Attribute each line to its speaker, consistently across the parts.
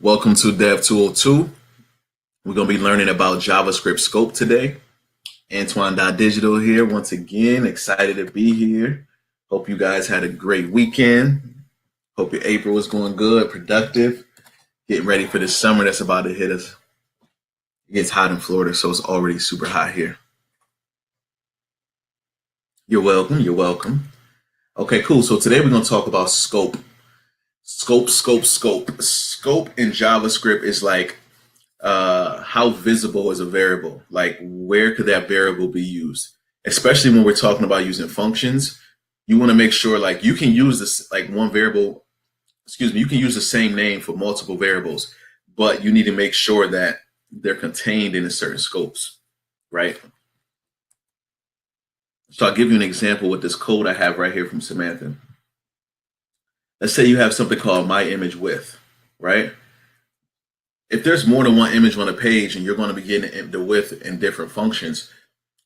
Speaker 1: Welcome to Dev202. We're going to be learning about JavaScript Scope today. Antoine.Digital here once again. Excited to be here. Hope you guys had a great weekend. Hope your April was going good, productive. Getting ready for this summer that's about to hit us. It gets hot in Florida, so it's already super hot here. You're welcome. You're welcome. Okay, cool. So today we're going to talk about scope. Scope in JavaScript is like how visible is a variable? Like where could that variable be used? Especially when we're talking about using functions, you want to make sure like you can use this like one variable, you can use the same name for multiple variables, but you need to make sure that they're contained in a certain scopes, right? So I'll give you an example with this code I have right here from Samantha. Let's say you have something called my image width, right? If there's more than one image on a page and you're going to be getting the width in different functions,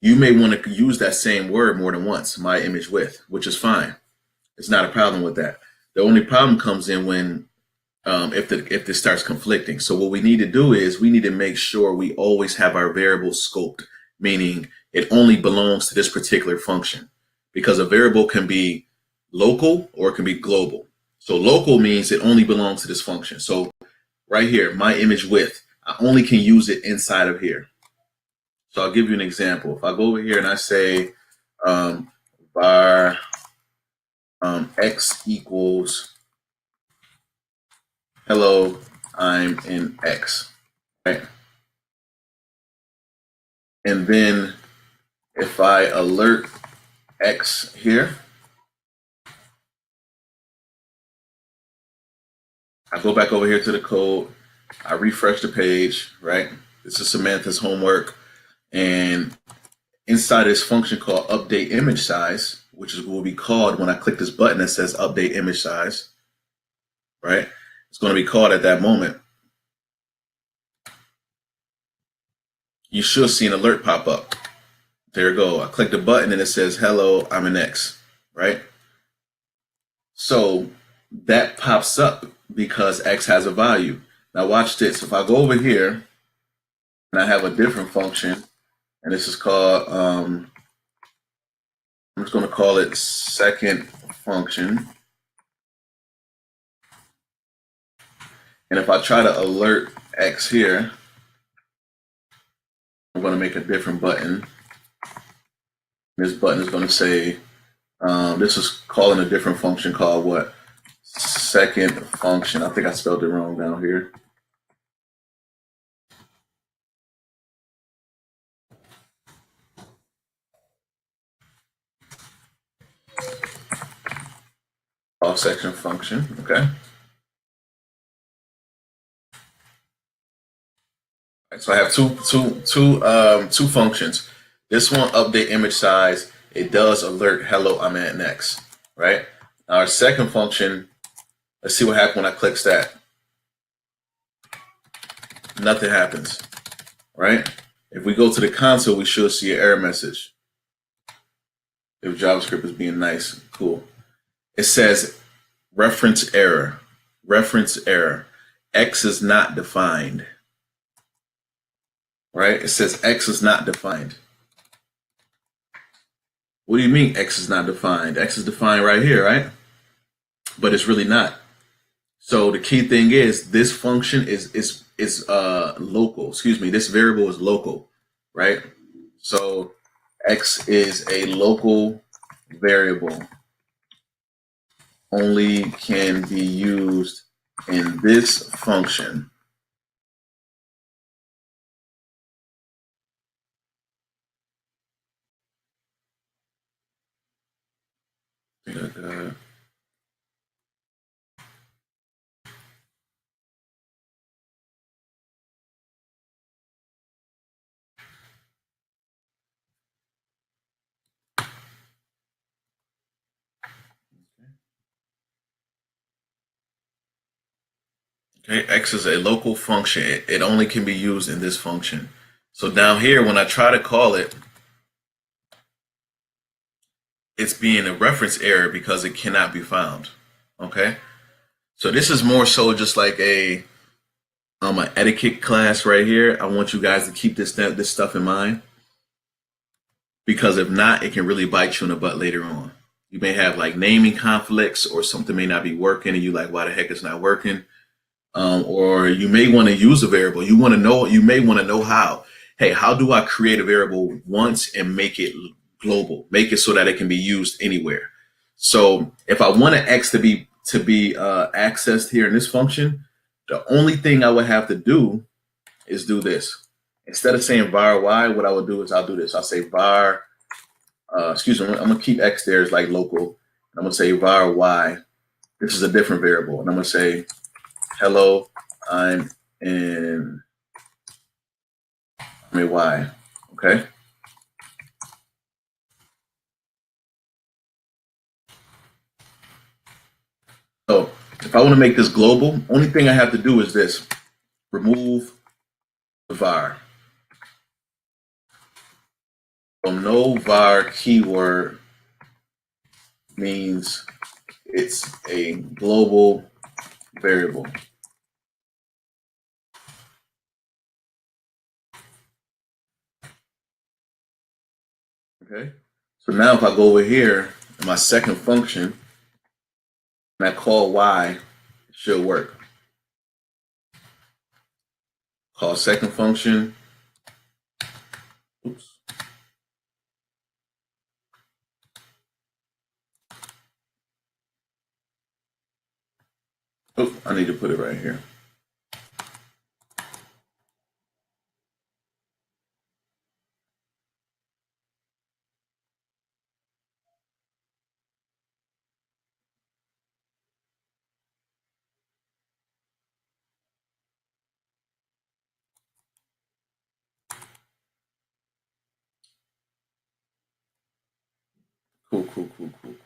Speaker 1: you may want to use that same word more than once, my image width, which is fine. It's not a problem with that. The only problem comes in when if this starts conflicting. So what we need to do is we need to make sure we always have our variable scoped, meaning it only belongs to this particular function, because a variable can be local or it can be global. So local means it only belongs to this function. So right here, my image width, I only can use it inside of here. So I'll give you an example. If I go over here and I say var x equals hello, I'm in X, right? And then if I alert X here, I go back over here to the code, I refresh the page, right? This is Samantha's homework. And inside this function called update image size, which is what will be called when I click this button that says update image size, right? It's going to be called at that moment. You should see an alert pop up. There you go. I click the button and it says, hello, I'm an X, right? So that pops up because X has a value. Now watch this. If I go over here and I have a different function, and this is called, I'm just going to call it second function. And if I try to alert X here, I'm going to make a different button. This button is going to say, this is calling a different function called what? Second function. I think I spelled it wrong down here. Off section function, okay. So I have two functions. This one, update image size, it does alert hello, I'm at next, right? Now our second function, let's see what happens when I click that. Nothing happens, right? If we go to the console, we should see an error message. If JavaScript is being nice, cool. It says reference error, X is not defined. Right? It says X is not defined. What do you mean X is not defined? X is defined right here, right? But it's really not. So the key thing is this function is local. Excuse me, this variable is local, right? So X is a local variable. Only can be used in this function. Okay, X is a local function. It only can be used in this function. So down here, when I try to call it, it's being a reference error because it cannot be found. Okay, so this is more so just like a an etiquette class right here. I want you guys to keep this stuff in mind, because if not, it can really bite you in the butt later on. You may have like naming conflicts, or something may not be working, and you like, why the heck it's not working? Or you may want to use a variable. You may want to know how. Hey, how do I create a variable once and make it global? Make it so that it can be used anywhere. So if I want an X to be accessed here in this function, the only thing I would have to do is do this. Instead of saying var y, what I would do is I'll do this. I'll say var, excuse me, I'm gonna keep X there as like local. I'm gonna say var y. This is a different variable, and I'm gonna say hello, I'm in Y. Okay. So if I want to make this global, only thing I have to do is this: remove the var. So no var keyword means it's a global variable. Okay. So now if I go over here in my second function and I call y, it should work. Call second function. Oops. Oh, I need to put it right here.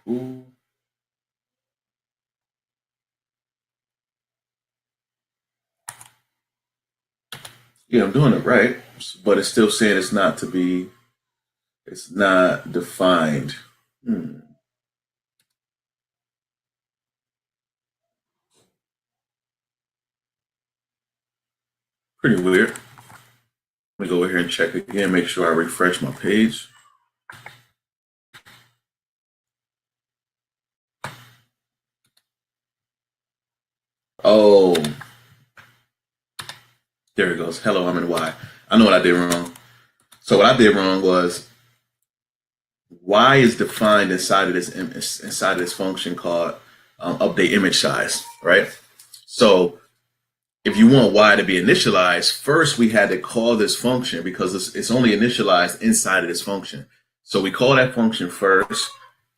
Speaker 1: Cool. Yeah, I'm doing it right, but it's still saying it's not defined. Pretty weird. Let me go over here and check again, make sure I refresh my page. Oh, there it goes. Hello, I'm in Y. I know what I did wrong. So what I did wrong was Y is defined inside of this function called update image size, right? So if you want Y to be initialized, first we had to call this function, because it's only initialized inside of this function. So we call that function first,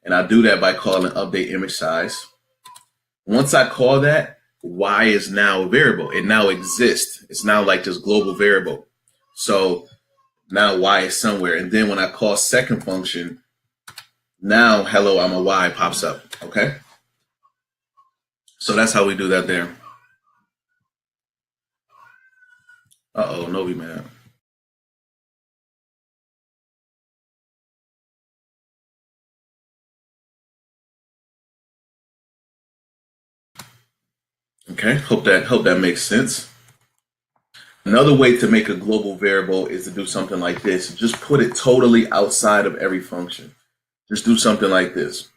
Speaker 1: and I do that by calling update image size. Once I call that, Y is now a variable. It now exists. It's now like this global variable. So now Y is somewhere. And then when I call second function, now hello, I'm a Y pops up. Okay. So that's how we do that there. Uh-oh, Novi man. Okay, hope that makes sense. Another way to make a global variable is to do something like this. Just put it totally outside of every function. Just do something like this.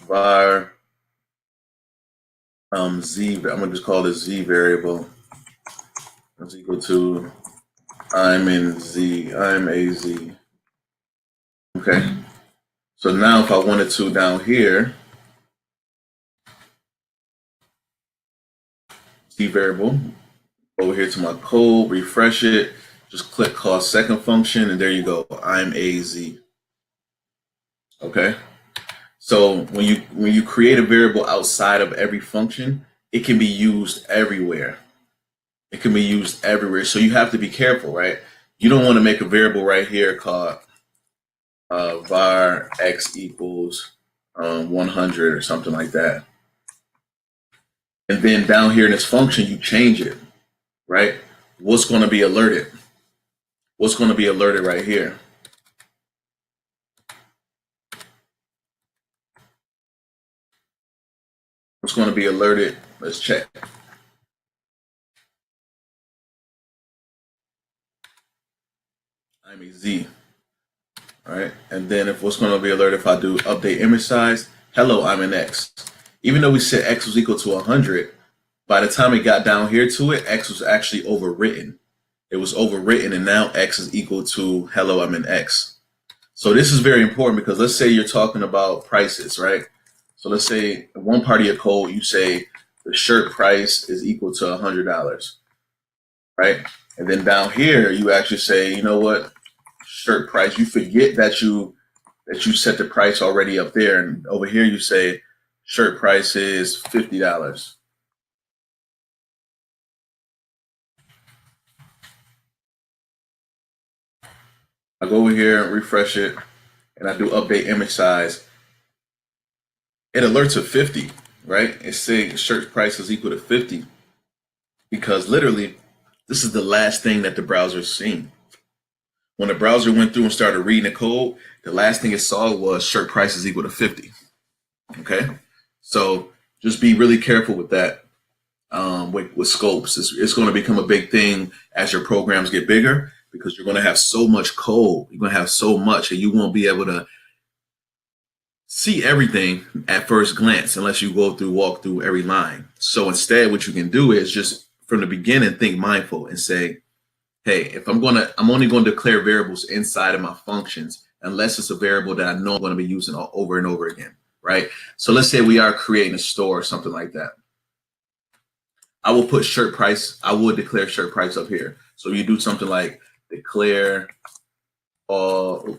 Speaker 1: Var z. I'm gonna just call this z variable. Is equal to I'm in z. I'm a z. Okay. So now if I wanted to down here, z variable, over here to my code, refresh it, just click call second function, and there you go. I'm a z. Okay. So when you create a variable outside of every function, it can be used everywhere. It can be used everywhere. So you have to be careful, right? You don't want to make a variable right here called var x equals 100 or something like that. And then down here in this function, you change it, right? What's going to be alerted? What's going to be alerted right here? What's going to be alerted? Let's check. I'm a Z. All right. And then if what's going to be alerted if I do update image size, hello, I'm an X. Even though we said X was equal to 100, by the time it got down here to it, X was actually overwritten. It was overwritten, and now X is equal to hello, I'm an X. So this is very important because let's say you're talking about prices, right? So let's say in one part of your code, you say the shirt price is equal to $100, right? And then down here, you actually say, you know what, shirt price. You forget that you set the price already up there, and over here you say shirt price is $50. I go over here and refresh it, and I do update image size. It alerts at 50, right? It's saying shirt price is equal to 50 because literally this is the last thing that the browser is seeing. When the browser went through and started reading the code, the last thing it saw was shirt price is equal to 50. Okay, so just be really careful with that. With scopes, it's going to become a big thing as your programs get bigger because you're going to have so much code. You're going to have so much, and you won't be able to see everything at first glance unless you walk through every line. So instead, what you can do is just from the beginning think mindful and say, hey, if I'm only going to declare variables inside of my functions unless it's a variable that I know I'm going to be using over and over again, right? So let's say we are creating a store or something like that. I will put shirt price. I would declare shirt price up here. So you do something like declare all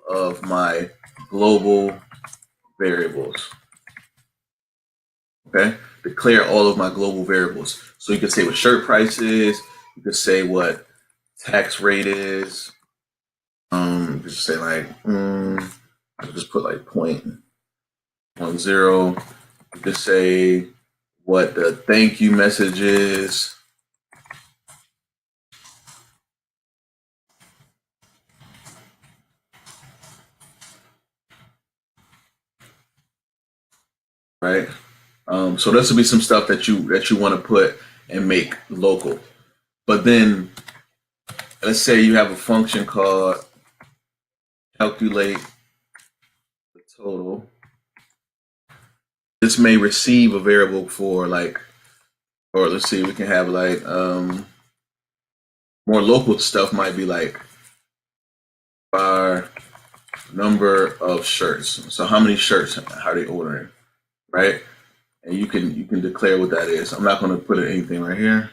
Speaker 1: of my global variables. Okay, declare all of my global variables. So you can say what shirt price is. You can say what tax rate is. You can just say like, I'll just put like 0.10. You can say what the thank you message is. Right. So this will be some stuff that you want to put and make local. But then let's say you have a function called calculate the total. This may receive a variable for like, or let's see, we can have like more local stuff might be like our number of shirts. So how many shirts are they ordering, right? And you can declare what that is. I'm not going to put anything right here,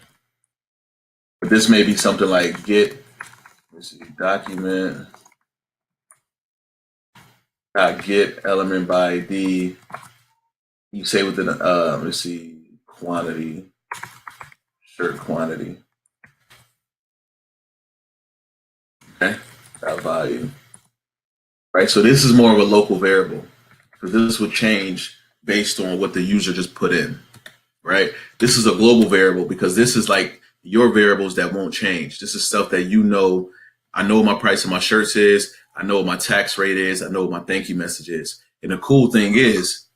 Speaker 1: but this may be something like get, let's see, document get element by ID. You say within let's see, quantity, shirt quantity. Okay, that value. Right, so this is more of a local variable because this would change based on what the user just put in. Right, this is a global variable because this is like your variables that won't change. This is stuff that you know. I know what my price of my shirts is. I know what my tax rate is. I know what my thank you message is. And the cool thing is,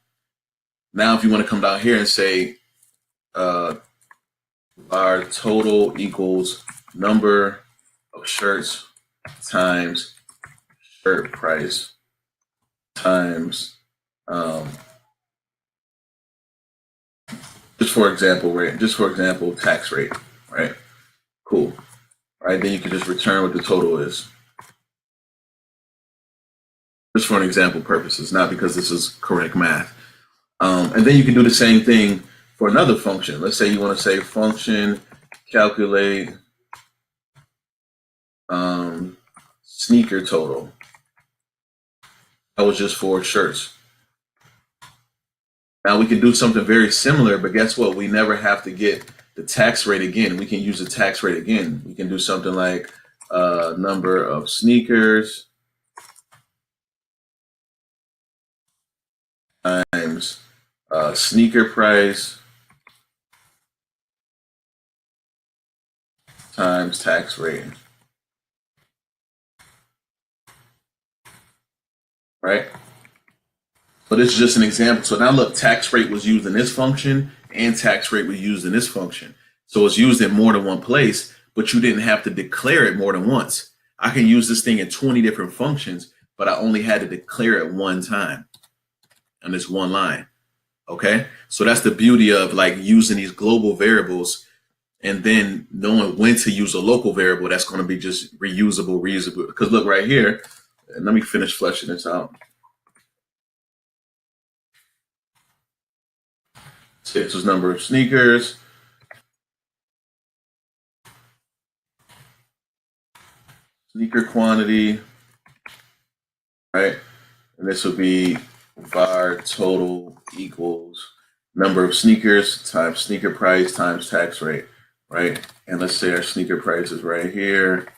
Speaker 1: now if you want to come down here and say our total equals number of shirts times shirt price times just for example tax rate, right? Cool. Right, then you can just return what the total is. Just for an example purposes, not because this is correct math. And then you can do the same thing for another function. Let's say you want to say function calculate sneaker total. That was just for shirts. Now we can do something very similar, but guess what? We never have to get the tax rate again. We can use the tax rate again. We can do something like number of sneakers times sneaker price times tax rate. Right? But this is just an example. So now look, tax rate was used in this function and tax rate was used in this function. So it's used in more than one place, but you didn't have to declare it more than once. I can use this thing in 20 different functions, but I only had to declare it one time on this one line. Okay, so that's the beauty of like using these global variables and then knowing when to use a local variable that's going to be just reusable. Because look right here, and let me finish fleshing this out. So this is number of sneakers. Sneaker quantity, right? And this will be var total equals number of sneakers times sneaker price times tax rate, right? And let's say our sneaker price is right here,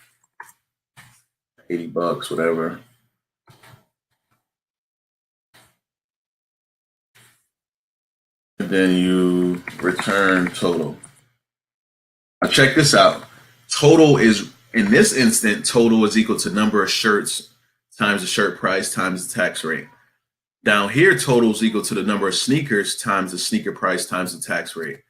Speaker 1: $80, whatever. And then you return total. Now check this out. Total is, in this instant, total is equal to number of shirts times the shirt price times the tax rate. Down here, total is equal to the number of sneakers times the sneaker price times the tax rate.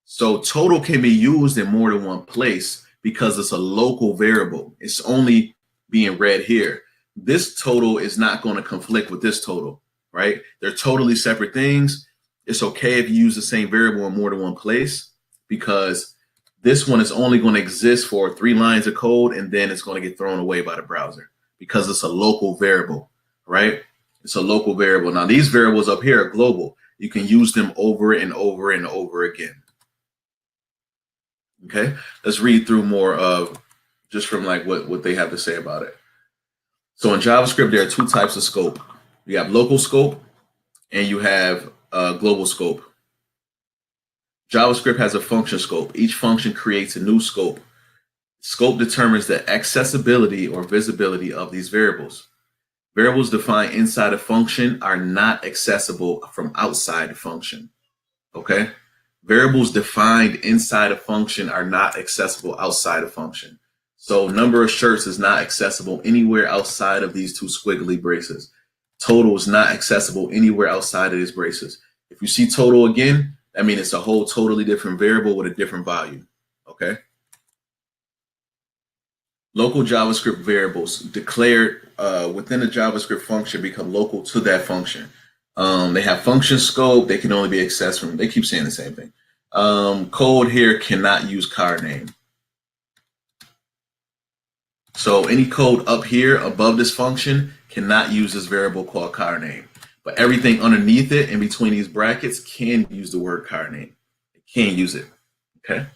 Speaker 1: So total can be used in more than one place because it's a local variable. It's only being read here. This total is not going to conflict with this total, right? They're totally separate things. It's okay if you use the same variable in more than one place because this one is only going to exist for 3 lines of code and then it's going to get thrown away by the browser because it's a local variable, right? It's a local variable. Now, these variables up here are global. You can use them over and over and over again. Okay, let's read through more of just from like what they have to say about it. So in JavaScript, there are 2 types of scope. You have local scope and you have global scope. JavaScript has a function scope. Each function creates a new scope. Scope determines the accessibility or visibility of these variables. Variables defined inside a function are not accessible from outside the function. Okay? Variables defined inside a function are not accessible outside a function. So number of shirts is not accessible anywhere outside of these 2 squiggly braces. Total is not accessible anywhere outside of these braces. If you see total again, I mean, it's a whole totally different variable with a different value, okay? Local JavaScript variables declared within a JavaScript function become local to that function. They have function scope. They can only be accessed from, they keep saying the same thing. Code here cannot use car name. So any code up here above this function cannot use this variable called car name. But everything underneath it in between these brackets can use the word car name. It can use it, okay?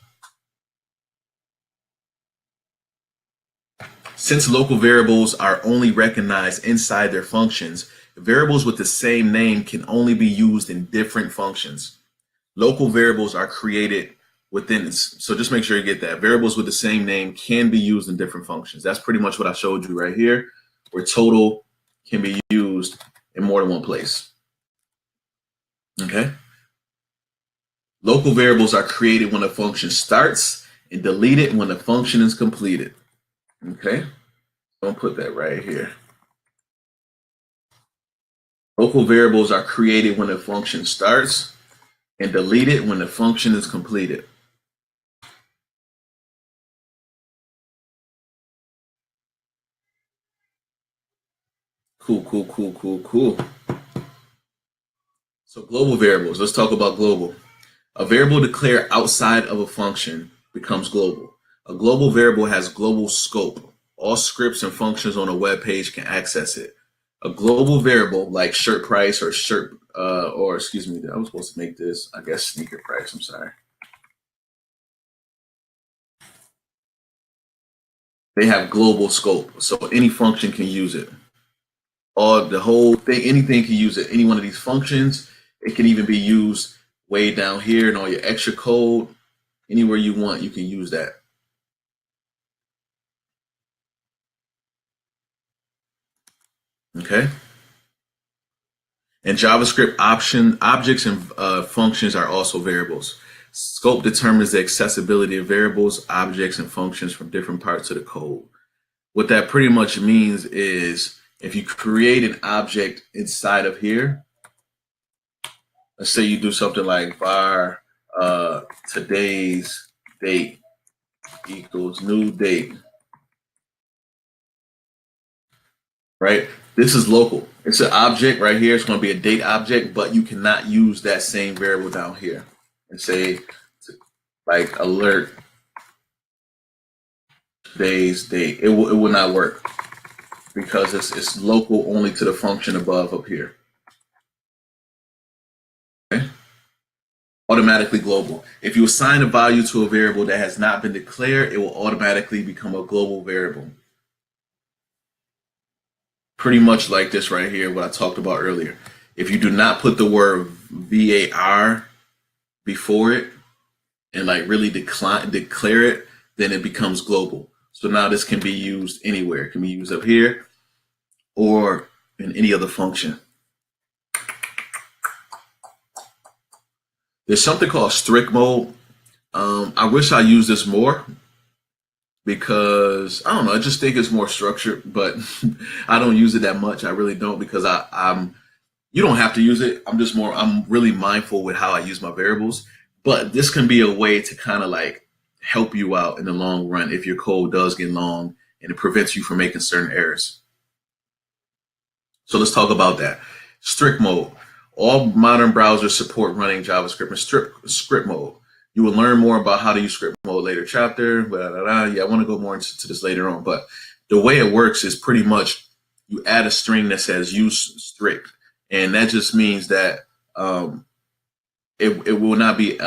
Speaker 1: Since local variables are only recognized inside their functions, variables with the same name can only be used in different functions. Local variables are created within, so just make sure you get that. Variables with the same name can be used in different functions. That's pretty much what I showed you right here, where total can be used in more than one place. Okay. Local variables are created when a function starts and deleted when the function is completed. Okay. Don't put that right here. Local variables are created when a function starts and deleted when the function is completed. Cool. So global variables, let's talk about global. A variable declared outside of a function becomes global. A global variable has global scope. All scripts and functions on a web page can access it. A global variable like shirt price or shirt, or excuse me, I was supposed to make this, I guess, sneaker price, I'm sorry. They have global scope, so any function can use it. Or the whole thing, anything can use it. Any one of these functions, it can even be used way down here and all your extra code. Anywhere you want, you can use that. Okay. And JavaScript objects and functions are also variables. Scope determines the accessibility of variables, objects, and functions from different parts of the code. What that pretty much means is if you create an object inside of here, let's say you do something like var today's date equals new date, right? This is local. It's an object right here. It's going to be a date object, but you cannot use that same variable down here and say like alert today's date. It will not work because it's local only to the function above up here. Okay? Automatically global. If you assign a value to a variable that has not been declared, it will automatically become a global variable. Pretty much like this right here, what I talked about earlier. If you do not put the word var before it and like really declare it, then it becomes global. So now this can be used anywhere. It can be used up here or in any other function. There's something called strict mode. I wish I used this more because I don't know. I just think it's more structured, but I don't use it that much. I really don't because I'm. You don't have to use it. I'm really mindful with how I use my variables. But this can be a way to kind of like help you out in the long run if your code does get long and it prevents you from making certain errors. So let's talk about that. Strict mode. All modern browsers support running JavaScript in script mode. You will learn more about how to use script mode later chapter. Yeah, I want to go more into this later on. But the way it works is pretty much you add a string that says use strict. And that just means that it will not be,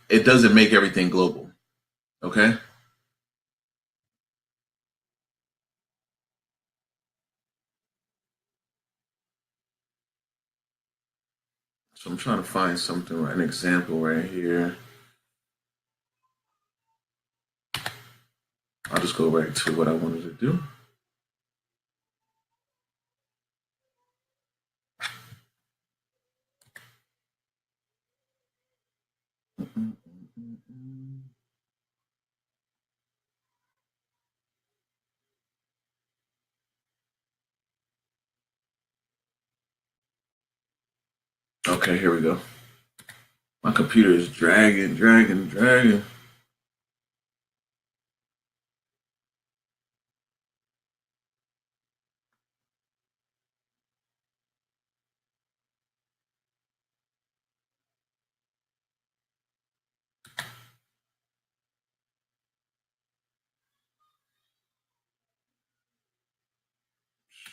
Speaker 1: it doesn't make everything global. Okay? So I'm trying to find something, an example right here. I'll just go right to what I wanted to do. Okay, here we go. My computer is dragging.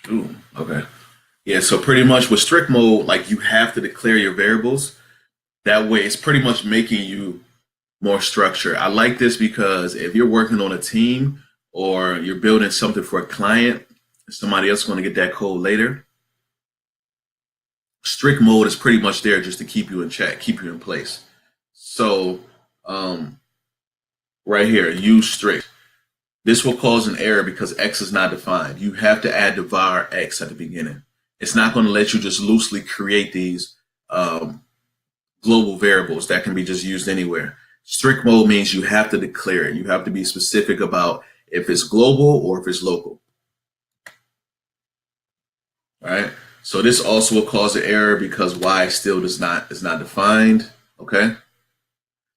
Speaker 1: Ooh, okay. Yeah, so pretty much with strict mode, like you have to declare your variables. That way, it's pretty much making you more structure. I like this because if you're working on a team or you're building something for a client, somebody else is going to get that code later. Strict mode is pretty much there just to keep you in check, keep you in place. So right here, use strict. This will cause an error because X is not defined. You have to add the var X at the beginning. It's not going to let you just loosely create these global variables that can be just used anywhere. Strict mode means you have to declare it. You have to be specific about if it's global or if it's local. All right. So this also will cause an error because Y still is not defined. Okay.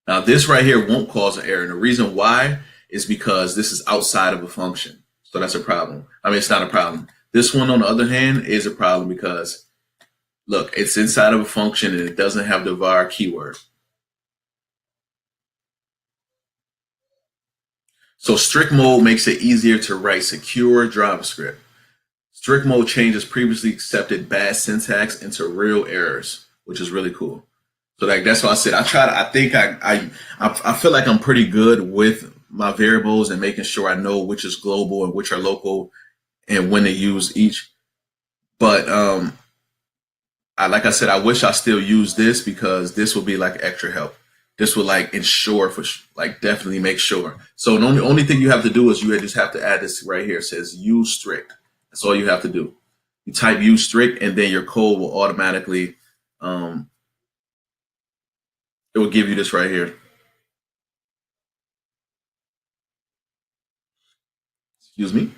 Speaker 1: Now this right here won't cause an error. And the reason why is because this is outside of a function. So that's a problem. I mean, it's not a problem. This one, on the other hand, is a problem because look, it's inside of a function and it doesn't have the var keyword. So strict mode makes it easier to write secure JavaScript. Strict mode changes previously accepted bad syntax into real errors, which is really cool. So like that's why I said I feel like I'm pretty good with my variables and making sure I know which is global and which are local and when to use each. But like I said, I wish I still use this because this will be like extra help. This will like ensure for like definitely make sure. So the only thing you have to do is you just have to add this right here. It says use strict. That's all you have to do. You type use strict and then your code will automatically it will give you this right here. Excuse me.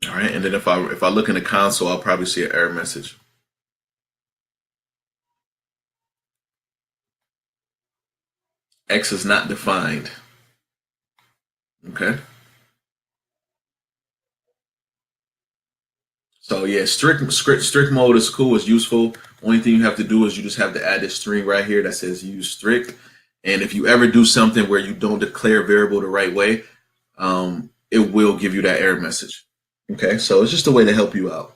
Speaker 1: All right, and then if I look in the console, I'll probably see an error message. X is not defined. Okay. So yeah, strict mode is cool, it's useful. Only thing you have to do is you just have to add this string right here that says use strict. And if you ever do something where you don't declare variable the right way, it will give you that error message. Okay, so it's just a way to help you out.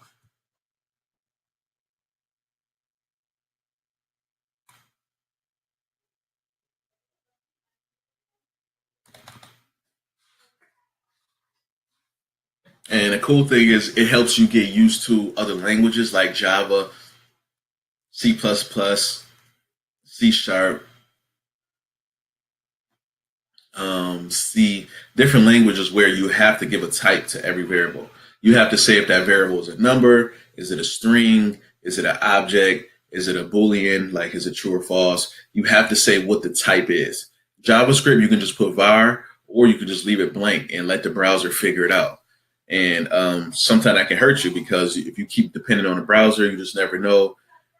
Speaker 1: And the cool thing is it helps you get used to other languages like Java, C++, C Sharp, C, different languages where you have to give a type to every variable. You have to say if that variable is a number, is it a string, is it an object, is it a Boolean, like is it true or false? You have to say what the type is. JavaScript, you can just put var, or you can just leave it blank and let the browser figure it out. And sometimes that can hurt you because if you keep depending on the browser, you just never know.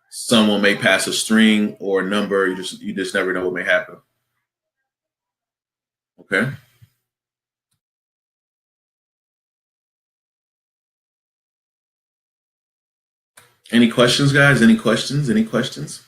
Speaker 1: Someone may pass a string or a number. You just never know what may happen. Okay. Any questions, guys? Any questions? Any questions?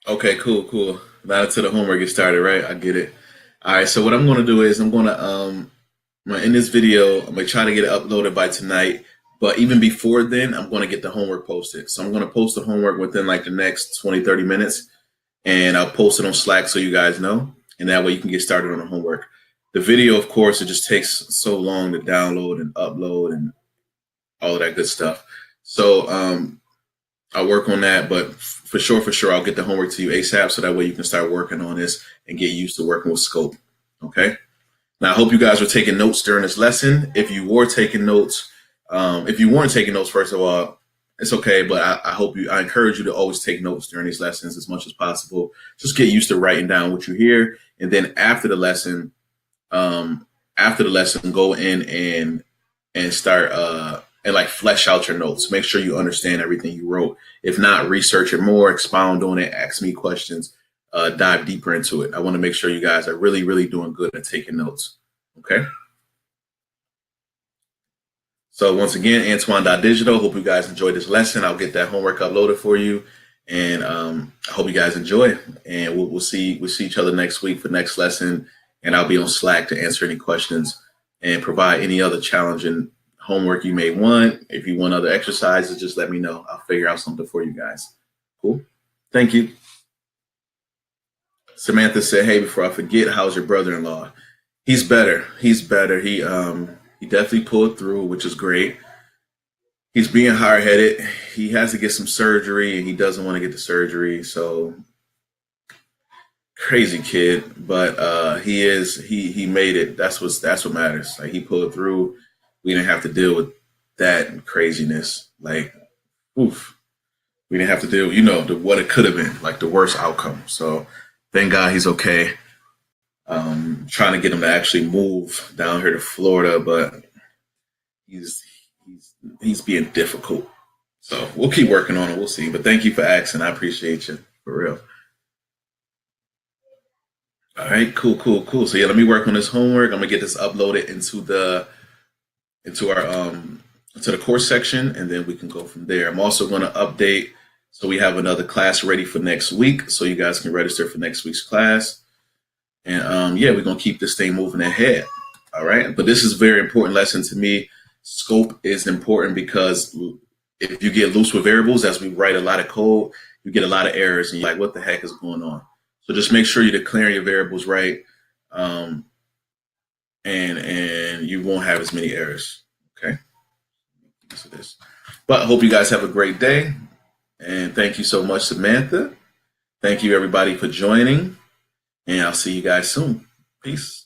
Speaker 1: Okay, cool. Now to the homework get started, right? I get it. All right, so what I'm gonna do is I'm gonna end this video. I'm gonna try to get it uploaded by tonight. But even before then, I'm gonna get the homework posted. So I'm gonna post the homework within like the next 20, 30 minutes, and I'll post it on Slack so you guys know. And that way you can get started on the homework. The video, of course, it just takes so long to download and upload and all of that good stuff. So I'll work on that, but for sure, I'll get the homework to you ASAP so that way you can start working on this and get used to working with Scope. Okay. Now, I hope you guys were taking notes during this lesson. If you were taking notes, if you weren't taking notes, first of all, it's okay. But I encourage you to always take notes during these lessons as much as possible. Just get used to writing down what you hear, and then um, after the lesson, go in and start and like flesh out your notes. Make sure you understand everything you wrote. If not, research it more, expound on it, ask me questions, dive deeper into it. I want to make sure you guys are really, really doing good at taking notes. Okay. So once again, Antoine.Digital. Hope you guys enjoyed this lesson. I'll get that homework uploaded for you, and I hope you guys enjoy. And we'll see each other next week for next lesson. And I'll be on Slack to answer any questions and provide any other challenging homework you may want. If you want other exercises, just let me know. I'll figure out something for you guys. Cool. Thank you. Samantha said, "Hey, before I forget, how's your brother-in-law?" He's better. He's better. He definitely pulled through, which is great. he's being hard-headed. He has to get some surgery, and he doesn't want to get the surgery. So crazy kid, but he made it. That's what matters. Like he pulled through. We didn't have to deal with that craziness. Like, oof. We didn't have to deal, what it could have been, like the worst outcome. So thank God he's okay. Trying to get him to actually move down here to Florida, but he's he's being difficult. So we'll keep working on it. We'll see. But thank you for asking. I appreciate you for real. All right, cool. So yeah, let me work on this homework. I'm gonna get this uploaded into our to the course section, and then we can go from there. I'm also gonna update so we have another class ready for next week, so you guys can register for next week's class. And yeah, we're gonna keep this thing moving ahead. All right, but this is a very important lesson to me. Scope is important because if you get loose with variables, as we write a lot of code, you get a lot of errors, and you're like, what the heck is going on? So just make sure you're declaring your variables right, and you won't have as many errors. Okay. So this. But I hope you guys have a great day, and thank you so much, Samantha. Thank you everybody for joining, and I'll see you guys soon. Peace.